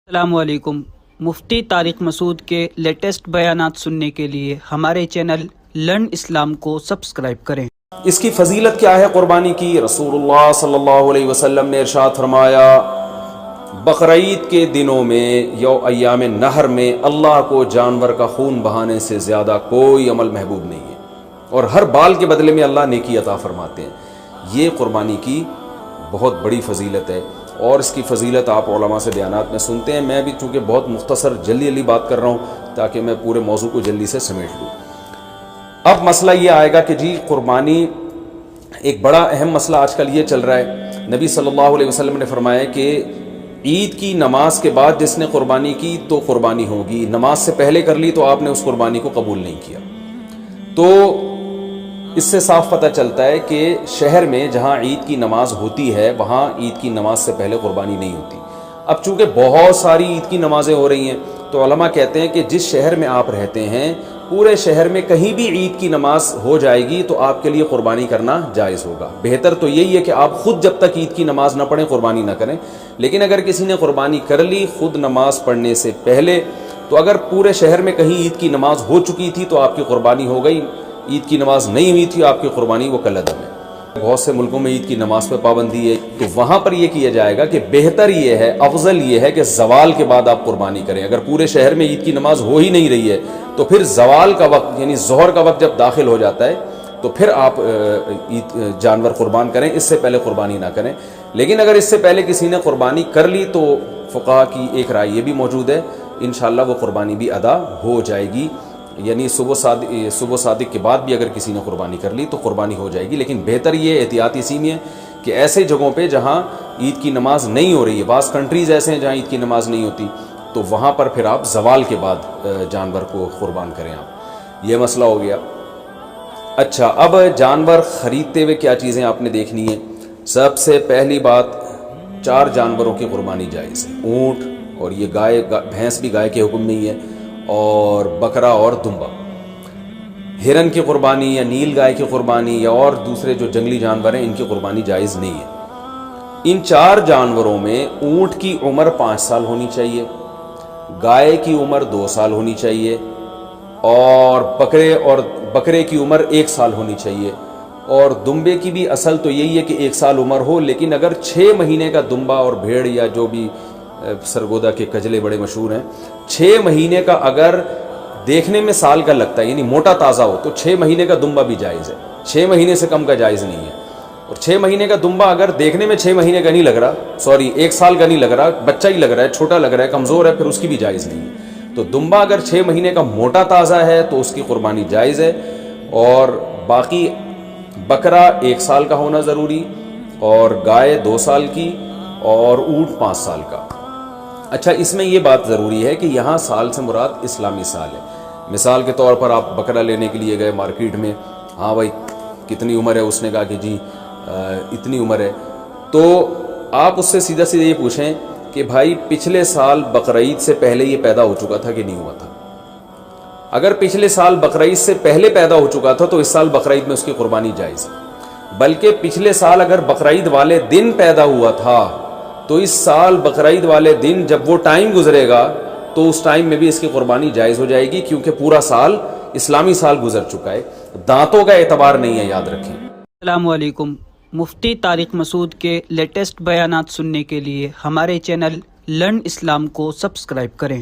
السلام علیکم۔ مفتی طارق مسعود کے لیٹسٹ بیانات سننے کے لیے ہمارے چینل لرن اسلام کو سبسکرائب کریں۔ اس کی فضیلت کیا ہے قربانی کی؟ رسول اللہ صلی اللہ علیہ وسلم نے ارشاد فرمایا، بقرعید کے دنوں میں ایام نحر میں اللہ کو جانور کا خون بہانے سے زیادہ کوئی عمل محبوب نہیں ہے، اور ہر بال کے بدلے میں اللہ نیکی عطا فرماتے ہیں۔ یہ قربانی کی بہت بڑی فضیلت ہے، اور اس کی فضیلت آپ علماء سے بیانات میں سنتے ہیں۔ میں بھی چونکہ بہت مختصر جلدی بات کر رہا ہوں تاکہ میں پورے موضوع کو جلدی سے سمیٹ لوں۔ اب مسئلہ یہ آئے گا کہ جی قربانی ایک بڑا اہم مسئلہ آج کل یہ چل رہا ہے۔ نبی صلی اللہ علیہ وسلم نے فرمایا کہ عید کی نماز کے بعد جس نے قربانی کی تو قربانی ہوگی، نماز سے پہلے کر لی تو آپ نے اس قربانی کو قبول نہیں کیا۔ تو اس سے صاف پتہ چلتا ہے کہ شہر میں جہاں عید کی نماز ہوتی ہے وہاں عید کی نماز سے پہلے قربانی نہیں ہوتی۔ اب چونکہ بہت ساری عید کی نمازیں ہو رہی ہیں تو علماء کہتے ہیں کہ جس شہر میں آپ رہتے ہیں پورے شہر میں کہیں بھی عید کی نماز ہو جائے گی تو آپ کے لیے قربانی کرنا جائز ہوگا۔ بہتر تو یہی ہے کہ آپ خود جب تک عید کی نماز نہ پڑھیں قربانی نہ کریں، لیکن اگر کسی نے قربانی کر لی خود نماز پڑھنے سے پہلے تو اگر پورے شہر میں کہیں عید کی نماز ہو چکی تھی تو آپ کی قربانی ہو گئی، عید کی نماز نہیں ہوئی تھی آپ کی قربانی وہ کالعدم ہے۔ بہت سے ملکوں میں عید کی نماز پہ پابندی ہے، تو وہاں پر یہ کیا جائے گا کہ بہتر یہ ہے، افضل یہ ہے کہ زوال کے بعد آپ قربانی کریں۔ اگر پورے شہر میں عید کی نماز ہو ہی نہیں رہی ہے تو پھر زوال کا وقت یعنی ظہر کا وقت جب داخل ہو جاتا ہے تو پھر آپ جانور قربان کریں، اس سے پہلے قربانی نہ کریں۔ لیکن اگر اس سے پہلے کسی نے قربانی کر لی تو فقہا کی ایک رائے یہ بھی موجود ہے، انشاءاللہ وہ قربانی بھی ادا ہو جائے گی، یعنی صبح صادق کے بعد بھی اگر کسی نے قربانی کر لی تو قربانی ہو جائے گی۔ لیکن بہتر یہ احتیاط اسی میں ہے کہ ایسے جگہوں پہ جہاں عید کی نماز نہیں ہو رہی ہے، بعض کنٹریز ایسے ہیں جہاں عید کی نماز نہیں ہوتی، تو وہاں پر پھر آپ زوال کے بعد جانور کو قربان کریں آپ۔ یہ مسئلہ ہو گیا۔ اچھا، اب جانور خریدتے ہوئے کیا چیزیں آپ نے دیکھنی ہیں؟ سب سے پہلی بات، 4 جانوروں کی قربانی جائز ہے۔ اونٹ، اور یہ گائے بھینس بھی گائے کے حکم میں ہی ہے، اور بکرا اور دمبا۔ ہرن کی قربانی یا نیل گائے کی قربانی یا اور دوسرے جو جنگلی جانور ہیں ان کی قربانی جائز نہیں ہے۔ ان 4 جانوروں میں اونٹ کی عمر 5 سال ہونی چاہیے، گائے کی عمر 2 سال ہونی چاہیے، اور بکرے کی عمر 1 سال ہونی چاہیے، اور دمبے کی بھی اصل تو یہی ہے کہ 1 سال عمر ہو، لیکن اگر 6 مہینے کا دمبا اور بھیڑ یا جو بھی سرگودا کے کجلے بڑے مشہور ہیں، 6 مہینے کا اگر دیکھنے میں سال کا لگتا ہے یعنی موٹا تازہ ہو تو 6 مہینے کا دمبا بھی جائز ہے، 6 مہینے سے کم کا جائز نہیں ہے۔ اور 6 مہینے کا دمبا اگر دیکھنے میں 6 مہینے کا نہیں لگ رہا، 1 سال کا نہیں لگ رہا، بچہ ہی لگ رہا ہے، چھوٹا لگ رہا ہے، کمزور ہے، پھر اس کی بھی جائز نہیں ہے۔ تو دمبا اگر 6 مہینے کا موٹا تازہ ہے تو اس کی قربانی جائز ہے، اور باقی بکرا 1 سال کا ہونا ضروری، اور گائے 2 سال کی، اور اونٹ 5 سال کا۔ اچھا، اس میں یہ بات ضروری ہے کہ یہاں سال سے مراد اسلامی سال ہے۔ مثال کے طور پر آپ بکرا لینے کے لیے گئے مارکیٹ میں، ہاں بھائی کتنی عمر ہے؟ اس نے کہا کہ جی اتنی عمر ہے، تو آپ اس سے سیدھا یہ پوچھیں کہ بھائی پچھلے سال بقرعید سے پہلے یہ پیدا ہو چکا تھا کہ نہیں ہوا تھا؟ اگر پچھلے سال بقرعید سے پہلے پیدا ہو چکا تھا تو اس سال بقرعید میں اس کی قربانی جائز ہے، بلکہ پچھلے سال اگر بقرعید والے دن پیدا ہوا تھا تو اس سال بقرعید والے دن جب وہ ٹائم گزرے گا تو اس ٹائم میں بھی اس کی قربانی جائز ہو جائے گی، کیونکہ پورا سال اسلامی سال گزر چکا ہے۔ دانتوں کا اعتبار نہیں ہے، یاد رکھیں۔ السلام علیکم۔ مفتی طارق مسعود کے لیٹسٹ بیانات سننے کے لیے ہمارے چینل لرن اسلام کو سبسکرائب کریں۔